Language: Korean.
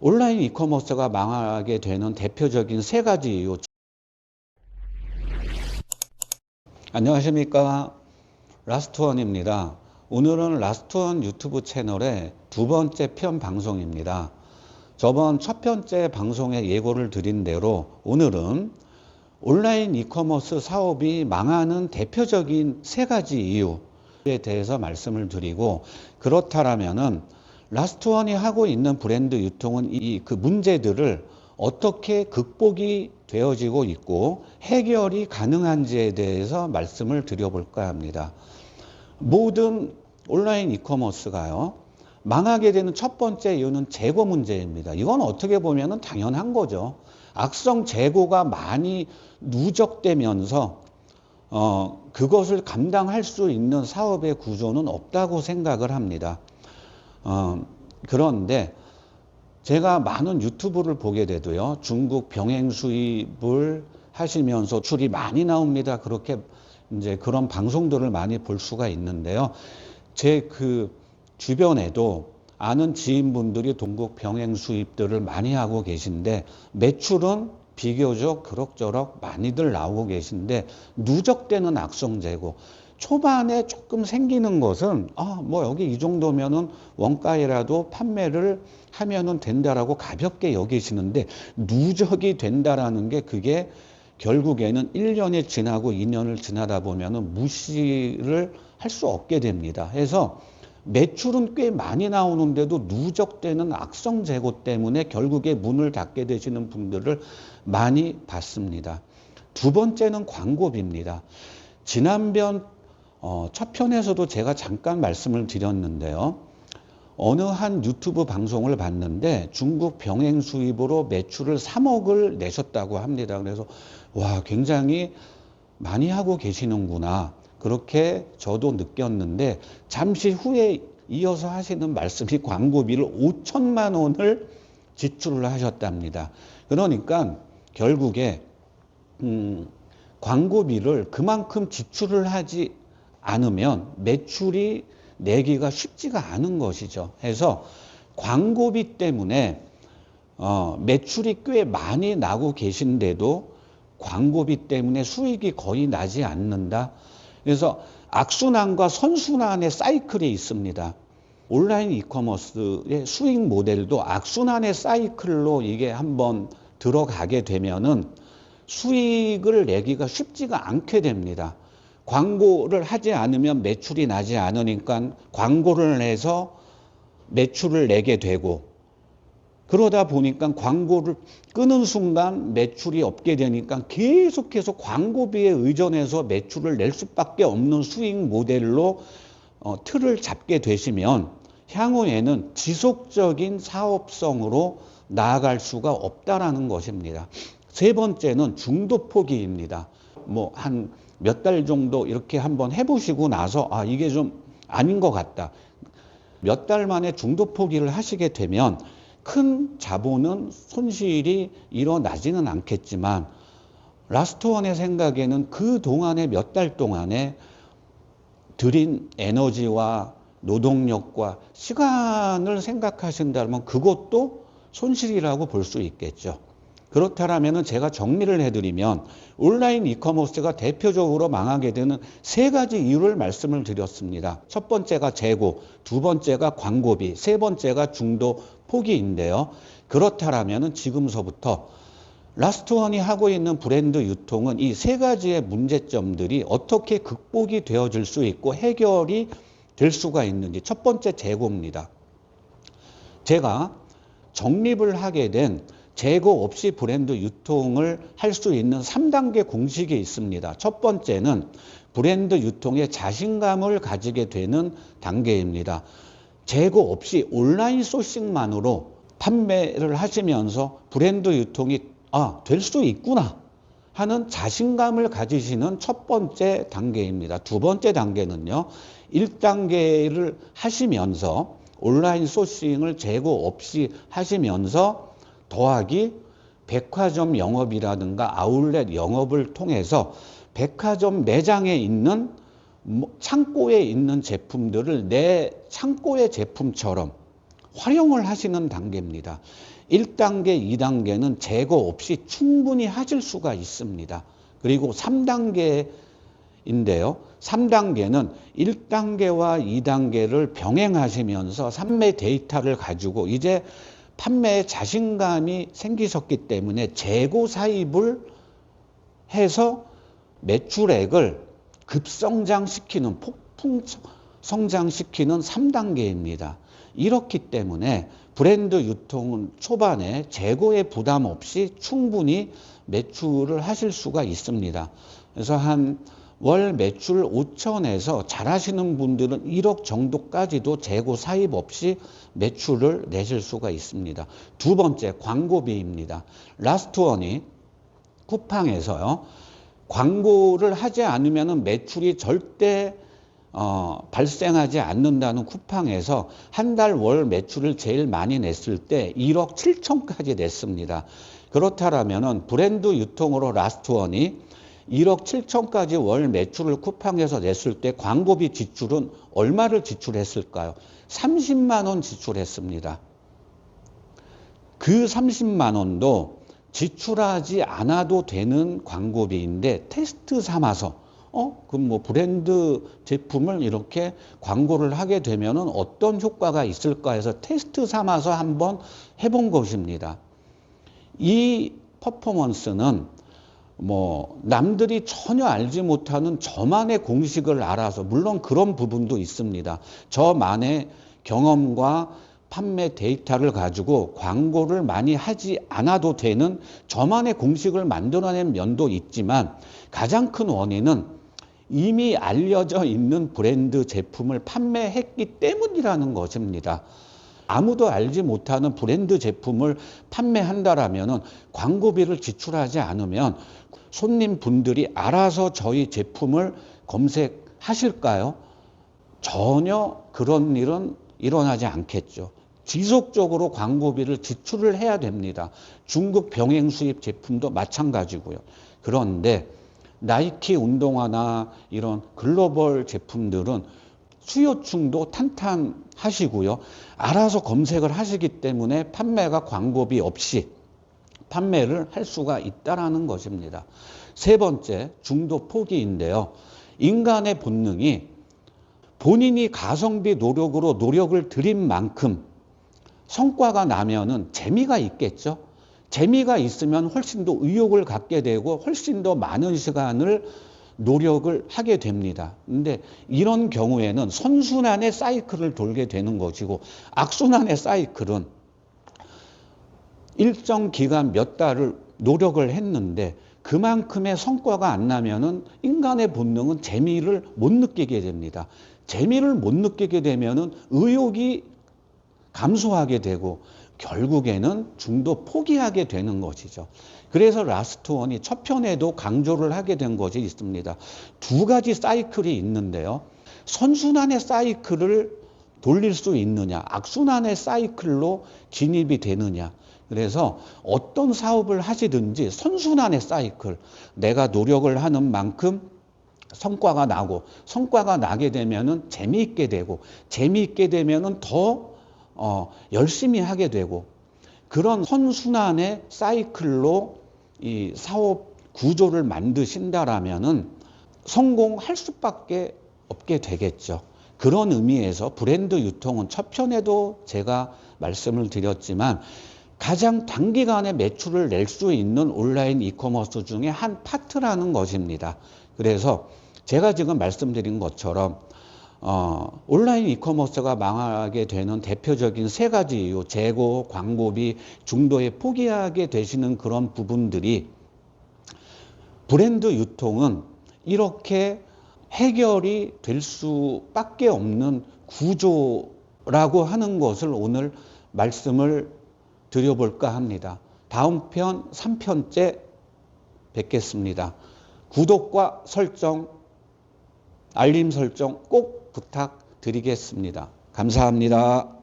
온라인 이커머스가 망하게 되는 대표적인 세 가지 이유. 안녕하십니까, 라스트원입니다. 오늘은 라스트원 유튜브 채널의 두 번째 편 방송입니다. 저번 첫 번째 방송에 예고를 드린 대로 오늘은 온라인 이커머스 사업이 망하는 대표적인 세 가지 이유에 대해서 말씀을 드리고, 그렇다면은 라스트원이 하고 있는 브랜드 유통은 그 문제들을 어떻게 극복이 되어지고 있고 해결이 가능한지에 대해서 말씀을 드려볼까 합니다. 모든 온라인 이커머스가요, 망하게 되는 첫 번째 이유는 재고 문제입니다. 이건 어떻게 보면 당연한 거죠. 악성 재고가 많이 누적되면서 그것을 감당할 수 있는 사업의 구조는 없다고 생각을 합니다. 그런데 제가 많은 유튜브를 보게 돼도요, 중국 병행 수입을 하시면서 수출이 많이 나옵니다. 그렇게 이제 그런 방송들을 많이 볼 수가 있는데요. 제 그 주변에도 아는 지인분들이 중국 병행 수입들을 많이 하고 계신데 매출은 비교적 그럭저럭 많이들 나오고 계신데 누적되는 악성 재고, 초반에 조금 생기는 것은 뭐 여기 이 정도면은 원가에라도 판매를 하면은 된다라고 가볍게 여기시는데, 누적이 된다라는 게 그게 결국에는 1년이 지나고 2년을 지나다 보면은 무시를 할 수 없게 됩니다. 그래서 매출은 꽤 많이 나오는데도 누적되는 악성 재고 때문에 결국에 문을 닫게 되시는 분들을 많이 봤습니다. 두 번째는 광고비입니다. 지난번 첫 편에서도 제가 잠깐 말씀을 드렸는데요. 어느 한 유튜브 방송을 봤는데 중국 병행 수입으로 매출을 3억을 내셨다고 합니다. 그래서 와, 굉장히 많이 하고 계시는구나, 그렇게 저도 느꼈는데, 잠시 후에 이어서 하시는 말씀이 광고비를 5천만 원을 지출을 하셨답니다. 그러니까 결국에 광고비를 그만큼 지출을 하지 않으면 매출이 내기가 쉽지가 않은 것이죠. 그래서 광고비 때문에 매출이 꽤 많이 나고 계신데도 광고비 때문에 수익이 거의 나지 않는다. 그래서 악순환과 선순환의 사이클이 있습니다. 온라인 이커머스의 수익 모델도 악순환의 사이클로 이게 한번 들어가게 되면은 수익을 내기가 쉽지가 않게 됩니다. 광고를 하지 않으면 매출이 나지 않으니까 광고를 내서 매출을 내게 되고, 그러다 보니까 광고를 끄는 순간 매출이 없게 되니까 계속해서 광고비에 의존해서 매출을 낼 수밖에 없는 수익 모델로 틀을 잡게 되시면 향후에는 지속적인 사업성으로 나아갈 수가 없다라는 것입니다. 세 번째는 중도 포기입니다. 뭐 한 몇 달 정도 이렇게 한번 해보시고 나서 이게 좀 아닌 것 같다, 몇 달 만에 중도 포기를 하시게 되면 큰 자본은 손실이 일어나지는 않겠지만 라스트원의 생각에는 그 동안에 몇 달 동안에 들인 에너지와 노동력과 시간을 생각하신다면 그것도 손실이라고 볼 수 있겠죠. 그렇다면 제가 정리를 해드리면 온라인 이커머스가 대표적으로 망하게 되는 세 가지 이유를 말씀을 드렸습니다. 첫 번째가 재고, 두 번째가 광고비, 세 번째가 중도 포기인데요. 그렇다면 지금서부터 라스트원이 하고 있는 브랜드 유통은 이 세 가지의 문제점들이 어떻게 극복이 되어질 수 있고 해결이 될 수가 있는지. 첫 번째, 재고입니다. 제가 정립을 하게 된 재고 없이 브랜드 유통을 할 수 있는 3단계 공식이 있습니다. 첫 번째는 브랜드 유통에 자신감을 가지게 되는 단계입니다. 재고 없이 온라인 소싱만으로 판매를 하시면서 브랜드 유통이 될 수 있구나 하는 자신감을 가지시는 첫 번째 단계입니다. 두 번째 단계는요, 1단계를 하시면서 온라인 소싱을 재고 없이 하시면서 더하기 백화점 영업이라든가 아울렛 영업을 통해서 백화점 매장에 있는 창고에 있는 제품들을 내 창고의 제품처럼 활용을 하시는 단계입니다. 1단계, 2단계는 재고 없이 충분히 하실 수가 있습니다. 그리고 3단계인데요. 3단계는 1단계와 2단계를 병행하시면서 판매 데이터를 가지고 이제 판매에 자신감이 생기셨기 때문에 재고 사입을 해서 매출액을 급성장시키는, 폭풍 성장시키는 3단계입니다. 이렇기 때문에 브랜드 유통은 초반에 재고의 부담 없이 충분히 매출을 하실 수가 있습니다. 그래서 한 월 매출 5천에서 잘하시는 분들은 1억 정도까지도 재고 사입 없이 매출을 내실 수가 있습니다. 두 번째, 광고비입니다. 라스트원이 쿠팡에서요, 광고를 하지 않으면 매출이 절대 발생하지 않는다는 쿠팡에서 한 달 월 매출을 제일 많이 냈을 때 1억 7천까지 냈습니다. 그렇다면 브랜드 유통으로 라스트원이 1억 7천까지 월 매출을 쿠팡에서 냈을 때 광고비 지출은 얼마를 지출했을까요? 30만 원 지출했습니다. 그 30만 원도 지출하지 않아도 되는 광고비인데 테스트 삼아서 그럼 뭐 브랜드 제품을 이렇게 광고를 하게 되면은 어떤 효과가 있을까 해서 테스트 삼아서 한번 해본 것입니다. 이 퍼포먼스는 뭐 남들이 전혀 알지 못하는 저만의 공식을 알아서, 물론 그런 부분도 있습니다. 저만의 경험과 판매 데이터를 가지고 광고를 많이 하지 않아도 되는 저만의 공식을 만들어낸 면도 있지만, 가장 큰 원인은 이미 알려져 있는 브랜드 제품을 판매했기 때문이라는 것입니다. 아무도 알지 못하는 브랜드 제품을 판매한다라면 광고비를 지출하지 않으면 손님분들이 알아서 저희 제품을 검색하실까요? 전혀 그런 일은 일어나지 않겠죠. 지속적으로 광고비를 지출을 해야 됩니다. 중국 병행 수입 제품도 마찬가지고요. 그런데 나이키 운동화나 이런 글로벌 제품들은 수요층도 탄탄하시고요. 알아서 검색을 하시기 때문에 판매가 광고비 없이 판매를 할 수가 있다는 것입니다. 세 번째, 중도 포기인데요. 인간의 본능이 본인이 가성비 노력으로 노력을 들인 만큼 성과가 나면은 재미가 있겠죠. 재미가 있으면 훨씬 더 의욕을 갖게 되고 훨씬 더 많은 시간을 노력을 하게 됩니다. 근데 이런 경우에는 선순환의 사이클을 돌게 되는 것이고, 악순환의 사이클은 일정 기간 몇 달을 노력을 했는데 그만큼의 성과가 안 나면은 인간의 본능은 재미를 못 느끼게 됩니다. 재미를 못 느끼게 되면은 의욕이 감소하게 되고 결국에는 중도 포기하게 되는 것이죠. 그래서 라스트원이 첫 편에도 강조를 하게 된 것이 있습니다. 두 가지 사이클이 있는데요. 선순환의 사이클을 돌릴 수 있느냐, 악순환의 사이클로 진입이 되느냐. 그래서 어떤 사업을 하시든지 선순환의 사이클, 내가 노력을 하는 만큼 성과가 나고, 성과가 나게 되면은 재미있게 되고, 재미있게 되면은 더 열심히 하게 되고, 그런 선순환의 사이클로 이 사업 구조를 만드신다라면은 성공할 수밖에 없게 되겠죠. 그런 의미에서 브랜드 유통은 첫 편에도 제가 말씀을 드렸지만 가장 단기간에 매출을 낼 수 있는 온라인 이커머스 중에 한 파트라는 것입니다. 그래서 제가 지금 말씀드린 것처럼 온라인 이커머스가 망하게 되는 대표적인 세 가지 이유, 재고, 광고비, 중도에 포기하게 되시는 그런 부분들이 브랜드 유통은 이렇게 해결이 될 수밖에 없는 구조라고 하는 것을 오늘 말씀을 드려볼까 합니다. 다음 편 3편째 뵙겠습니다. 구독과 설정, 알림 설정 꼭 부탁드리겠습니다. 감사합니다.